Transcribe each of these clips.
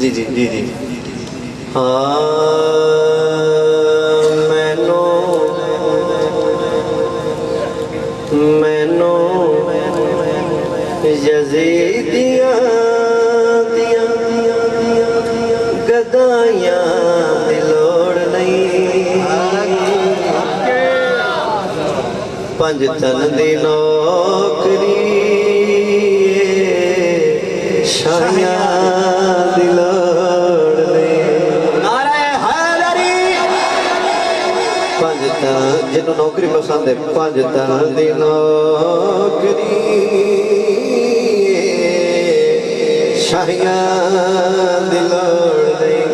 जी जी जी जी हाँ मैनो मैनो यजीदियां गदाइयां दी लोड़ नहीं पंज तन दी नौकरी शाहियां दी लोड़ नहीं नारे हैदरी पंज तन जिन्हों नौकरी पसंद है पंज तन दी नौकरी शाहियां दी लोड़ नहीं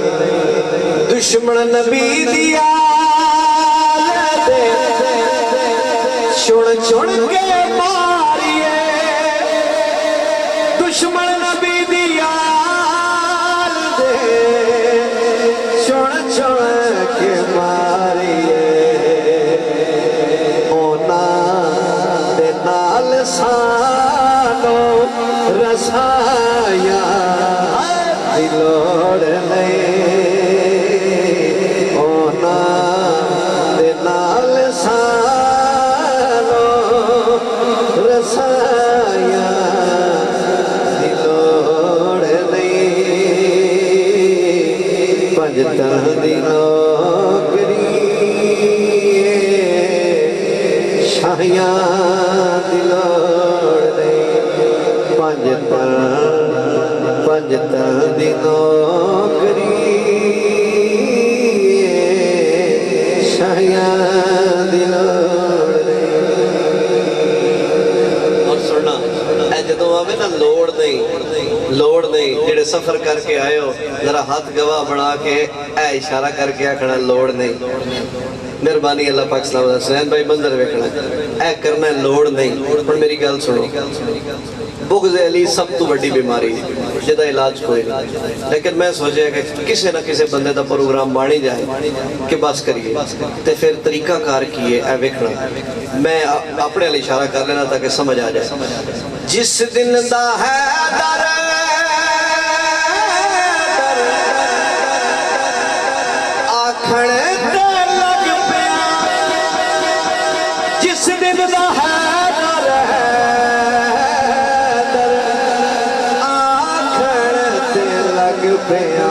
दुश्मन नबी दिया चुन चुन के मारिए दुश्मन नबी दिया चुन चुन के मारिए ओना दे नाल सानो रसाया दी लोड़ नहीं ओना दे नाल सानो रसाया दी लोड़ नहीं पंज तन दी नौकरी शाहियां दी लोड़ नहीं पंज तन दी नौकरी शाहियां दी लोड़ नहीं और सुनना जदों आवे ना लोड़ नहीं जेड़े सफर करके आए हो जरा हाथ गवाह बना के ए इशारा करके आखना लोड़ नहीं मेहरबानी अल्लाह पाक सलाम हुसैन भाई मंजर वेखना ए करना लोड़ नहीं हुण मेरी गल सुनो बुग़्ज़ अली सब तो बड़ी बीमारी जिहदा इलाज कोई नहीं लेकिन मैं सोचा कि किसी ना किसी बंदे का प्रोग्राम बन जाए कि बस करिए तो फिर तरीका कार की है ए वेखना मैं अपने वाल इशारा कर लेना ताकि समझ आ जाए जिस दिन दा है दर आखण लग पिया जिस दिन दा है दर आखण लग पिया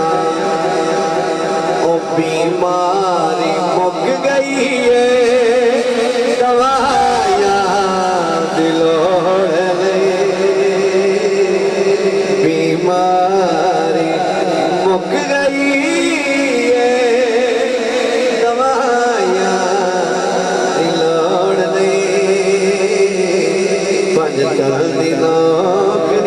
ओ बीमारी मुक गई है दवाया दी लोड़ बीमारी मुक गई है दवाया दी लोड़ नहीं पंज तन दी नौकरी